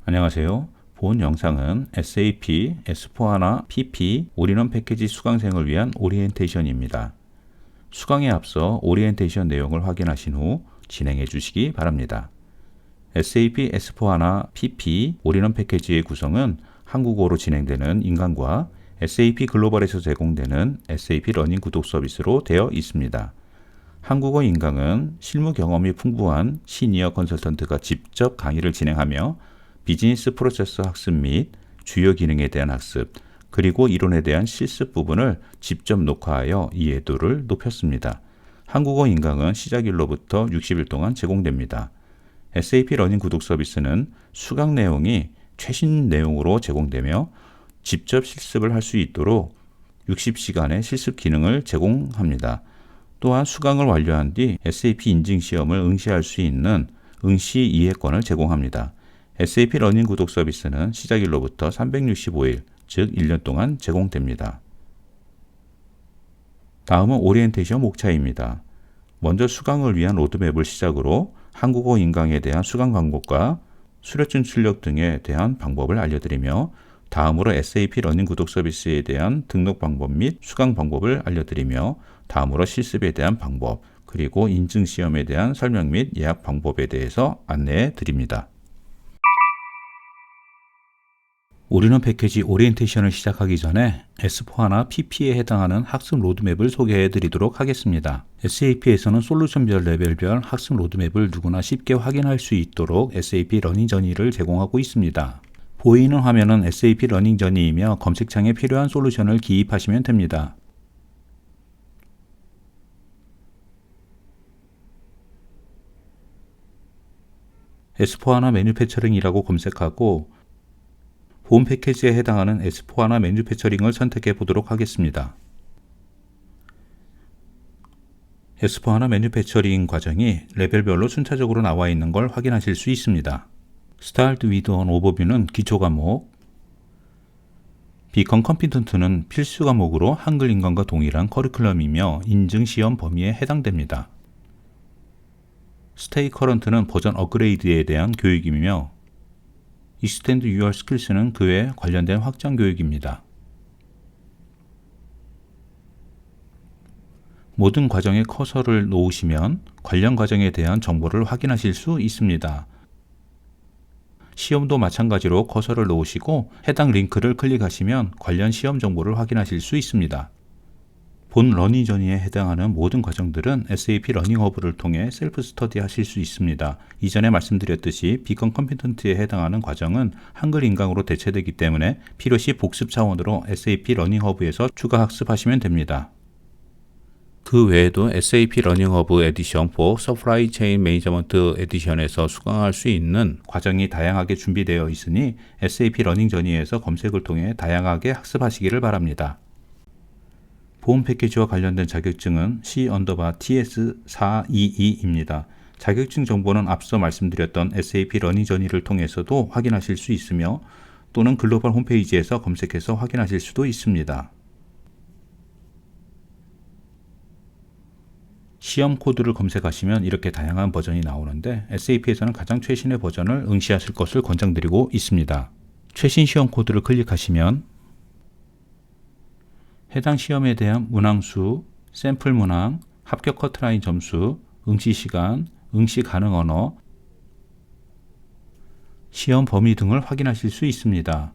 안녕하세요. 본 영상은 SAP S4HANA PP 올인원 패키지 수강생을 위한 오리엔테이션입니다. 수강에 앞서 오리엔테이션 내용을 확인하신 후 진행해 주시기 바랍니다. SAP S4HANA PP 올인원 패키지의 구성은 한국어로 진행되는 인강과 SAP 글로벌에서 제공되는 SAP 러닝 구독 서비스로 되어 있습니다. 한국어 인강은 실무 경험이 풍부한 시니어 컨설턴트가 직접 강의를 진행하며 비즈니스 프로세스 학습 및 주요 기능에 대한 학습, 그리고 이론에 대한 실습 부분을 직접 녹화하여 이해도를 높였습니다. 한국어 인강은 시작일로부터 60일 동안 제공됩니다. SAP 러닝 구독 서비스는 수강 내용이 최신 내용으로 제공되며 직접 실습을 할 수 있도록 60시간의 실습 기능을 제공합니다. 또한 수강을 완료한 뒤 SAP 인증 시험을 응시할 수 있는 응시 이해권을 제공합니다. SAP 러닝 구독 서비스는 시작일로부터 365일, 즉 1년 동안 제공됩니다. 다음은 오리엔테이션 목차입니다. 먼저 수강을 위한 로드맵을 시작으로 한국어 인강에 대한 수강 방법과 수료증 출력 등에 대한 방법을 알려드리며 다음으로 SAP 러닝 구독 서비스에 대한 등록 방법 및 수강 방법을 알려드리며 다음으로 실습에 대한 방법, 그리고 인증 시험에 대한 설명 및 예약 방법에 대해서 안내해 드립니다. 올인원 패키지 오리엔테이션을 시작하기 전에 S4HANA PP에 해당하는 학습 로드맵을 소개해 드리도록 하겠습니다. SAP에서는 솔루션별 레벨별 학습 로드맵을 누구나 쉽게 확인할 수 있도록 SAP 러닝 저니를 제공하고 있습니다. 보이는 화면은 SAP 러닝 저니이며 검색창에 필요한 솔루션을 기입하시면 됩니다. S4HANA 매뉴패처링이라고 검색하고 본 패키지에 해당하는 S4HANA 매뉴패처링을 선택해 보도록 하겠습니다. S4HANA 매뉴패처링 과정이 레벨별로 순차적으로 나와 있는 걸 확인하실 수 있습니다. Start with an Overview는 기초 과목, Become Competent는 필수 과목으로 한글 인강과 동일한 커리큘럼이며 인증 시험 범위에 해당됩니다. Stay Current는 버전 업그레이드에 대한 교육이며 Extend Your Skills는 그에 관련된 확장 교육입니다. 모든 과정에 커서를 놓으시면 관련 과정에 대한 정보를 확인하실 수 있습니다. 시험도 마찬가지로 커서를 놓으시고 해당 링크를 클릭하시면 관련 시험 정보를 확인하실 수 있습니다. 본 러닝 저니에 해당하는 모든 과정들은 SAP 러닝 허브를 통해 셀프 스터디 하실 수 있습니다. 이전에 말씀드렸듯이 Become Competent에 해당하는 과정은 한글 인강으로 대체되기 때문에 필요시 복습 차원으로 SAP 러닝 허브에서 추가 학습하시면 됩니다. 그 외에도 SAP 러닝 허브 에디션 4 Supply Chain Management 에디션에서 수강할 수 있는 과정이 다양하게 준비되어 있으니 SAP 러닝 저니에서 검색을 통해 다양하게 학습하시기를 바랍니다. 본 패키지와 관련된 자격증은 C_TS422입니다. 자격증 정보는 앞서 말씀드렸던 SAP 러닝 저니를 통해서도 확인하실 수 있으며 또는 글로벌 홈페이지에서 검색해서 확인하실 수도 있습니다. 시험 코드를 검색하시면 이렇게 다양한 버전이 나오는데 SAP에서는 가장 최신의 버전을 응시하실 것을 권장드리고 있습니다. 최신 시험 코드를 클릭하시면 해당 시험에 대한 문항수, 샘플 문항, 합격 커트라인 점수, 응시 시간, 응시 가능 언어, 시험 범위 등을 확인하실 수 있습니다.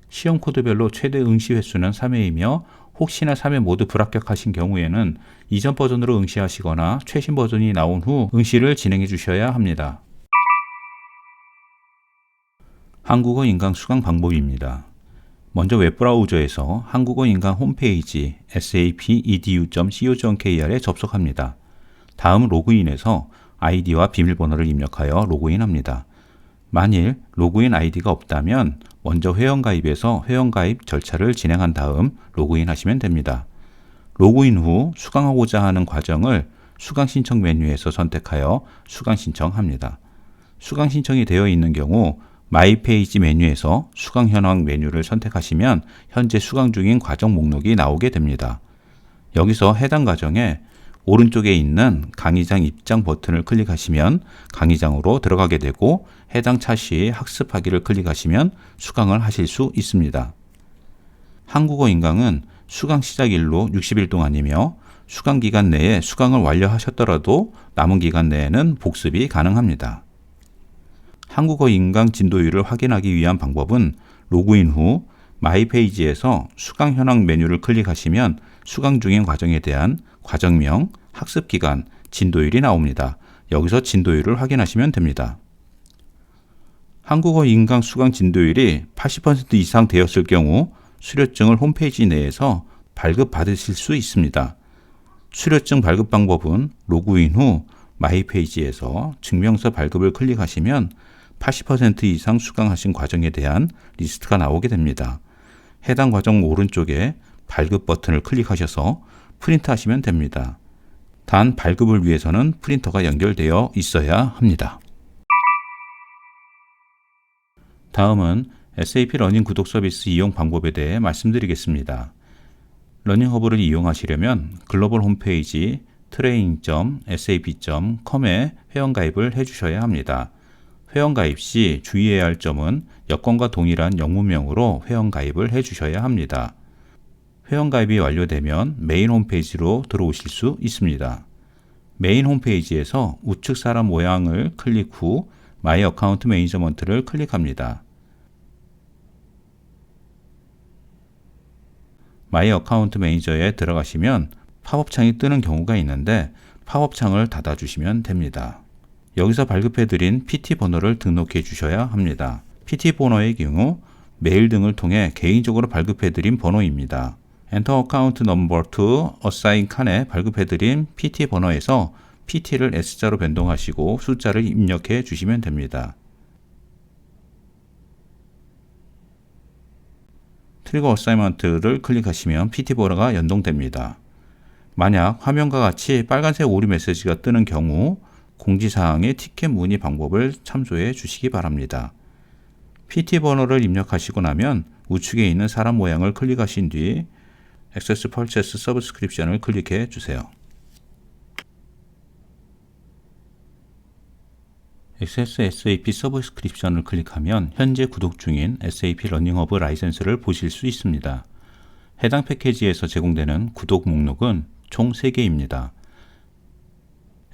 시험 코드별로 최대 응시 횟수는 3회이며 혹시나 3회 모두 불합격하신 경우에는 이전 버전으로 응시하시거나 최신 버전이 나온 후 응시를 진행해 주셔야 합니다. 한국어 인강 수강 방법입니다. 먼저 웹브라우저에서 한국어 인강 홈페이지 sapedu.co.kr에 접속합니다. 다음 로그인해서 아이디와 비밀번호를 입력하여 로그인합니다. 만일 로그인 아이디가 없다면 먼저 회원가입에서 회원가입 절차를 진행한 다음 로그인하시면 됩니다. 로그인 후 수강하고자 하는 과정을 수강 신청 메뉴에서 선택하여 수강 신청합니다. 수강 신청이 되어 있는 경우 마이 페이지 메뉴에서 수강 현황 메뉴를 선택하시면 현재 수강 중인 과정 목록이 나오게 됩니다. 여기서 해당 과정에 오른쪽에 있는 강의장 입장 버튼을 클릭하시면 강의장으로 들어가게 되고 해당 차시 학습하기를 클릭하시면 수강을 하실 수 있습니다. 한국어 인강은 수강 시작일로 60일 동안이며 수강 기간 내에 수강을 완료하셨더라도 남은 기간 내에는 복습이 가능합니다. 한국어 인강 진도율을 확인하기 위한 방법은 로그인 후 마이 페이지에서 수강 현황 메뉴를 클릭하시면 수강 중인 과정에 대한 과정명, 학습 기간, 진도율이 나옵니다. 여기서 진도율을 확인하시면 됩니다. 한국어 인강 수강 진도율이 80% 이상 되었을 경우 수료증을 홈페이지 내에서 발급받으실 수 있습니다. 수료증 발급 방법은 로그인 후 마이 페이지에서 증명서 발급을 클릭하시면 80% 이상 수강하신 과정에 대한 리스트가 나오게 됩니다. 해당 과정 오른쪽에 발급 버튼을 클릭하셔서 프린트하시면 됩니다. 단 발급을 위해서는 프린터가 연결되어 있어야 합니다. 다음은 SAP 러닝 구독 서비스 이용 방법에 대해 말씀드리겠습니다. 러닝허브를 이용하시려면 글로벌 홈페이지 training.sap.com에 회원가입을 해주셔야 합니다. 회원가입 시 주의해야 할 점은 여권과 동일한 영문명으로 회원가입을 해주셔야 합니다. 회원가입이 완료되면 메인 홈페이지로 들어오실 수 있습니다. 메인 홈페이지에서 우측 사람 모양을 클릭 후 마이 어카운트 매니저먼트를 클릭합니다. 마이 어카운트 매니저에 들어가시면 팝업 창이 뜨는 경우가 있는데 팝업 창을 닫아주시면 됩니다. 여기서 발급해드린 PT 번호를 등록해 주셔야 합니다. PT 번호의 경우 메일 등을 통해 개인적으로 발급해드린 번호입니다. Enter account number to assign 칸에 발급해드린 PT 번호에서 PT를 S자로 변동하시고 숫자를 입력해 주시면 됩니다. 트리거 어사이먼트를 클릭하시면 PT 번호가 연동됩니다. 만약 화면과 같이 빨간색 오류 메시지가 뜨는 경우 공지사항의 티켓 문의 방법을 참조해 주시기 바랍니다. PT 번호를 입력하시고 나면 우측에 있는 사람 모양을 클릭하신 뒤 Access Purchase Subscription을 클릭해 주세요. Access SAP Subscription을 클릭하면 현재 구독 중인 SAP 러닝허브 라이센스를 보실 수 있습니다. 해당 패키지에서 제공되는 구독 목록은 총 3개입니다.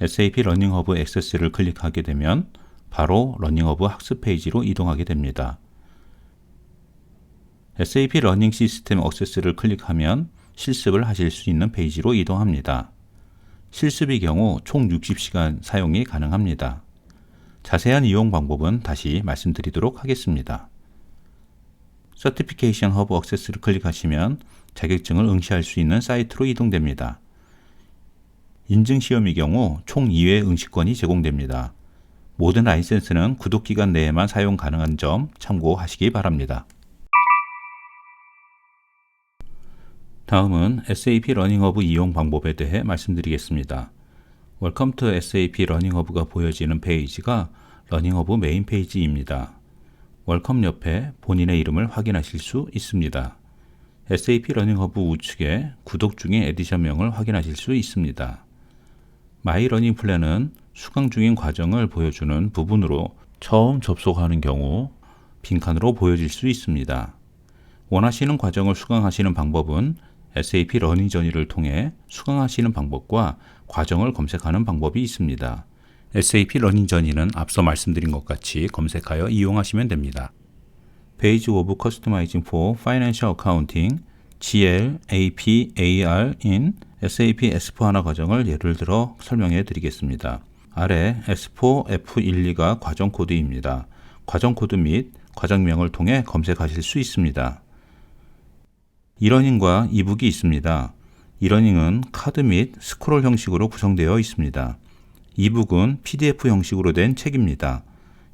SAP 러닝허브 액세스를 클릭하게 되면 바로 러닝허브 학습 페이지로 이동하게 됩니다. SAP 러닝 시스템 액세스를 클릭하면 실습을 하실 수 있는 페이지로 이동합니다. 실습의 경우 총 60시간 사용이 가능합니다. 자세한 이용 방법은 다시 말씀드리도록 하겠습니다. Certification Hub 액세스를 클릭하시면 자격증을 응시할 수 있는 사이트로 이동됩니다. 인증시험의 경우 총 2회 응시권이 제공됩니다. 모든 라이센스는 구독기간 내에만 사용 가능한 점 참고하시기 바랍니다. 다음은 SAP 러닝허브 이용 방법에 대해 말씀드리겠습니다. Welcome to SAP 러닝허브가 보여지는 페이지가 러닝허브 메인 페이지입니다. 웰컴 옆에 본인의 이름을 확인하실 수 있습니다. SAP 러닝허브 우측에 구독 중인 에디션명을 확인하실 수 있습니다. 마이 러닝 플랜은 수강 중인 과정을 보여주는 부분으로 처음 접속하는 경우 빈칸으로 보여질 수 있습니다. 원하시는 과정을 수강하시는 방법은 SAP 러닝 저니를 통해 수강하시는 방법과 과정을 검색하는 방법이 있습니다. SAP 러닝 저니는 앞서 말씀드린 것 같이 검색하여 이용하시면 됩니다. Page of Customizing for Financial Accounting GLAPAR in SAP S/4HANA 과정을 예를 들어 설명해 드리겠습니다. 아래 S4 F12가 과정 코드입니다. 과정 코드 및 과정명을 통해 검색하실 수 있습니다. 이러닝과 이북이 있습니다. 이러닝은 카드 및 스크롤 형식으로 구성되어 있습니다. 이북은 PDF 형식으로 된 책입니다.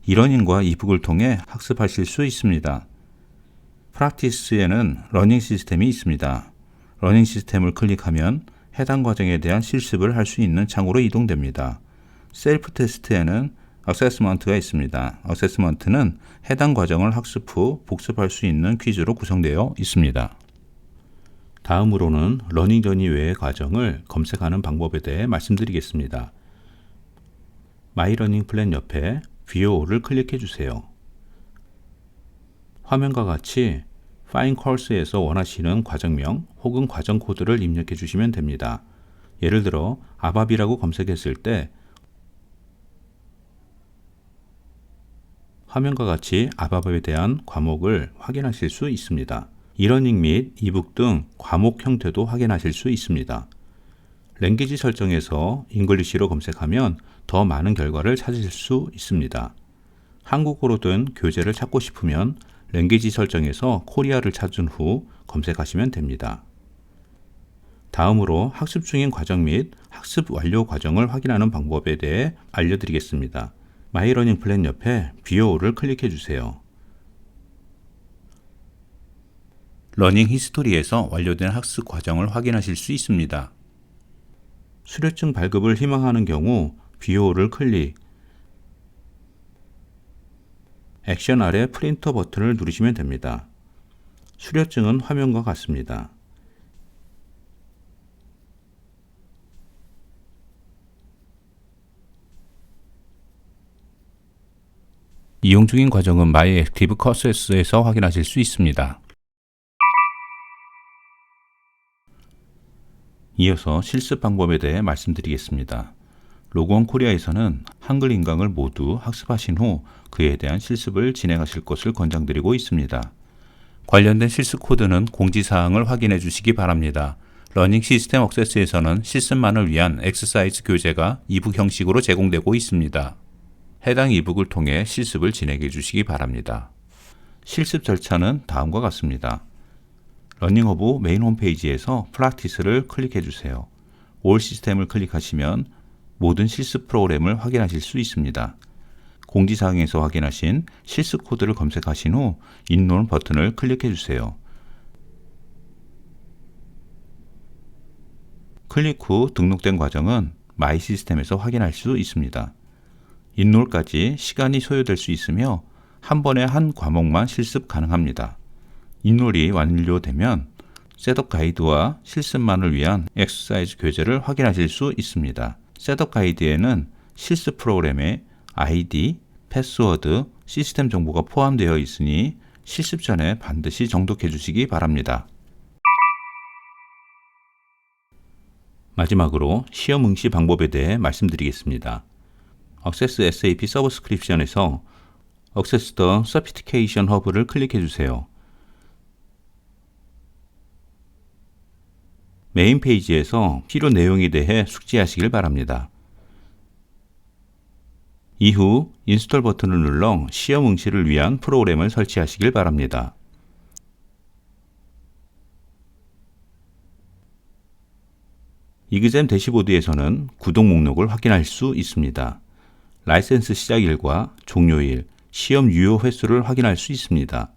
이러닝과 이북을 통해 학습하실 수 있습니다. 프랙티스에는 러닝 시스템이 있습니다. 러닝 시스템을 클릭하면 해당 과정에 대한 실습을 할 수 있는 창으로 이동됩니다. 셀프 테스트에는 어세스먼트가 있습니다. 어세스먼트는 해당 과정을 학습 후 복습할 수 있는 퀴즈로 구성되어 있습니다. 다음으로는 러닝 저니 외의 과정을 검색하는 방법에 대해 말씀드리겠습니다. 마이 러닝 플랜 옆에 VO를 클릭해 주세요. 화면과 같이 Find Course에서 원하시는 과정명 혹은 과정 코드를 입력해 주시면 됩니다. 예를 들어 아바비라고 검색했을 때 화면과 같이 아바밥에 대한 과목을 확인하실 수 있습니다. 이러닝 및 이북 등 과목 형태도 확인하실 수 있습니다. 랭귀지 설정에서 잉글리시로 검색하면 더 많은 결과를 찾으실 수 있습니다. 한국어로 된 교재를 찾고 싶으면 랭귀지 설정에서 코리아를 찾은 후 검색하시면 됩니다. 다음으로 학습 중인 과정 및 학습 완료 과정을 확인하는 방법에 대해 알려드리겠습니다. 마이 러닝 플랜 옆에 VO를 클릭해 주세요. 러닝 히스토리에서 완료된 학습 과정을 확인하실 수 있습니다. 수료증 발급을 희망하는 경우 VO를 클릭, 액션 아래 프린터 버튼을 누르시면 됩니다. 수료증은 화면과 같습니다. 이용 중인 과정은 My Active Courses에서 확인하실 수 있습니다. 이어서 실습 방법에 대해 말씀드리겠습니다. 로그온 코리아에서는 한글 인강을 모두 학습하신 후 그에 대한 실습을 진행하실 것을 권장드리고 있습니다. 관련된 실습 코드는 공지사항을 확인해 주시기 바랍니다. 러닝 시스템 억세스에서는 실습만을 위한 엑서사이즈 교재가 이북 형식으로 제공되고 있습니다. 해당 이북을 통해 실습을 진행해 주시기 바랍니다. 실습 절차는 다음과 같습니다. 러닝허브 메인 홈페이지에서 프랙티스를 클릭해 주세요. 올 시스템을 클릭하시면 모든 실습 프로그램을 확인하실 수 있습니다. 공지사항에서 확인하신 실습 코드를 검색하신 후 인롤 버튼을 클릭해 주세요. 클릭 후 등록된 과정은 마이 시스템에서 확인할 수 있습니다. 인롤까지 시간이 소요될 수 있으며 한 번에 한 과목만 실습 가능합니다. 인롤이 완료되면 셋업 가이드와 실습만을 위한 엑서사이즈 교재를 확인하실 수 있습니다. 셋업 가이드에는 실습 프로그램의 아이디, 패스워드, 시스템 정보가 포함되어 있으니 실습 전에 반드시 정독해 주시기 바랍니다. 마지막으로 시험 응시 방법에 대해 말씀드리겠습니다. Access SAP 서브스크립션에서 Access the Certification Hub를 클릭해 주세요. 메인 페이지에서 필요 내용에 대해 숙지하시길 바랍니다. 이후 인스톨 버튼을 눌러 시험 응시를 위한 프로그램을 설치하시길 바랍니다. 이그잼 대시보드에서는 구독 목록을 확인할 수 있습니다. 라이센스 시작일과 종료일, 시험 유효 횟수를 확인할 수 있습니다.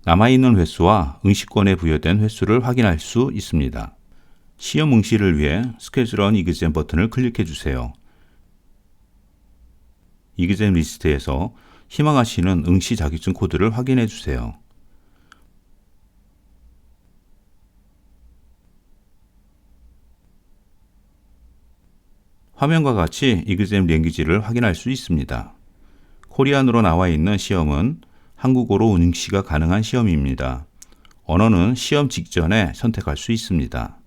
남아있는 횟수와 응시권에 부여된 횟수를 확인할 수 있습니다. 시험 응시를 위해 스케줄 온 이그잼 버튼을 클릭해 주세요. 이그잼 리스트에서 희망하시는 응시 자격증 코드를 확인해 주세요. 화면과 같이 이그잼 랭귀지를 확인할 수 있습니다. 코리안으로 나와 있는 시험은 한국어로 응시가 가능한 시험입니다. 언어는 시험 직전에 선택할 수 있습니다.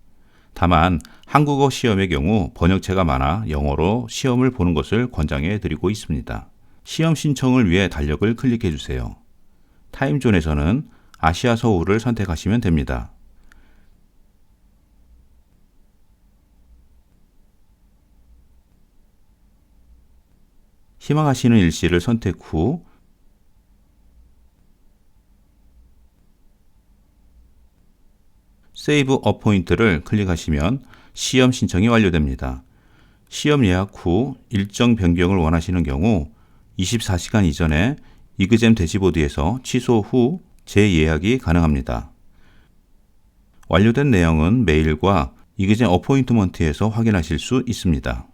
다만 한국어 시험의 경우 번역체가 많아 영어로 시험을 보는 것을 권장해 드리고 있습니다. 시험 신청을 위해 달력을 클릭해 주세요. 타임존에서는 아시아 서울을 선택하시면 됩니다. 희망하시는 일시를 선택 후 세이브 어포인트를 클릭하시면 시험 신청이 완료됩니다. 시험 예약 후 일정 변경을 원하시는 경우 24시간 이전에 이그잼 대시보드에서 취소 후 재예약이 가능합니다. 완료된 내용은 메일과 이그잼 어포인트먼트에서 확인하실 수 있습니다.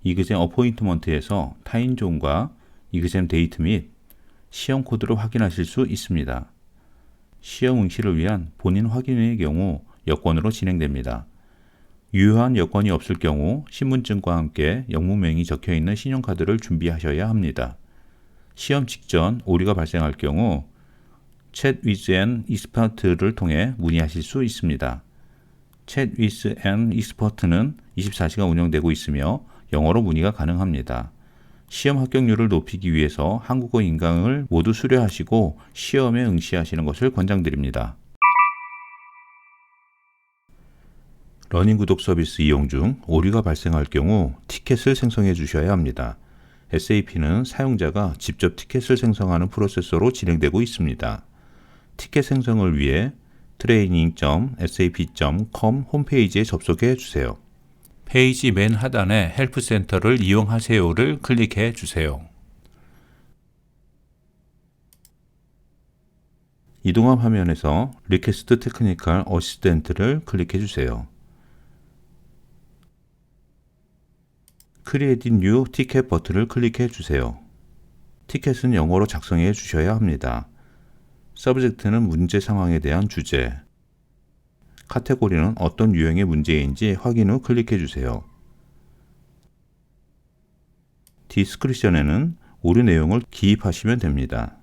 이그잼 어포인트먼트에서 타임존과 이그잼 데이트 및 시험 코드를 확인하실 수 있습니다. 시험 응시를 위한 본인 확인의 경우 여권으로 진행됩니다. 유효한 여권이 없을 경우 신분증과 함께 영문명이 적혀 있는 신용카드를 준비하셔야 합니다. 시험 직전 오류가 발생할 경우 Chat with an Expert를 통해 문의하실 수 있습니다. Chat with an Expert는 24시간 운영되고 있으며 영어로 문의가 가능합니다. 시험 합격률을 높이기 위해서 한국어 인강을 모두 수료하시고 시험에 응시하시는 것을 권장드립니다. 러닝 구독 서비스 이용 중 오류가 발생할 경우 티켓을 생성해 주셔야 합니다. SAP는 사용자가 직접 티켓을 생성하는 프로세서로 진행되고 있습니다. 티켓 생성을 위해 training.sap.com 홈페이지에 접속해 주세요. 페이지 맨 하단에 헬프 센터를 이용하세요를 클릭해 주세요. 이동함 화면에서 Request Technical Assistant를 클릭해 주세요. Create New Ticket 버튼을 클릭해 주세요. 티켓은 영어로 작성해 주셔야 합니다. 서브젝트는 문제 상황에 대한 주제, 카테고리는 어떤 유형의 문제인지 확인 후 클릭해 주세요. 디스크리션에는 오류 내용을 기입하시면 됩니다.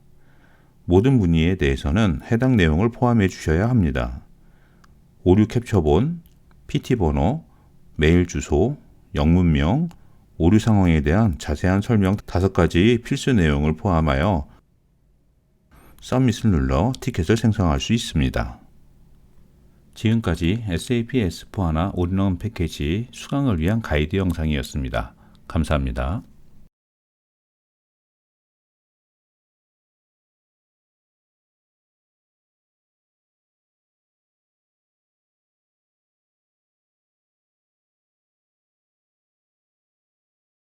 모든 문의에 대해서는 해당 내용을 포함해 주셔야 합니다. 오류 캡처본, PT 번호, 메일 주소, 영문명, 오류 상황에 대한 자세한 설명 5가지 필수 내용을 포함하여 서밋을 눌러 티켓을 생성할 수 있습니다. 지금까지 SAP S/4HANA 올인원 패키지 수강을 위한 가이드 영상이었습니다. 감사합니다.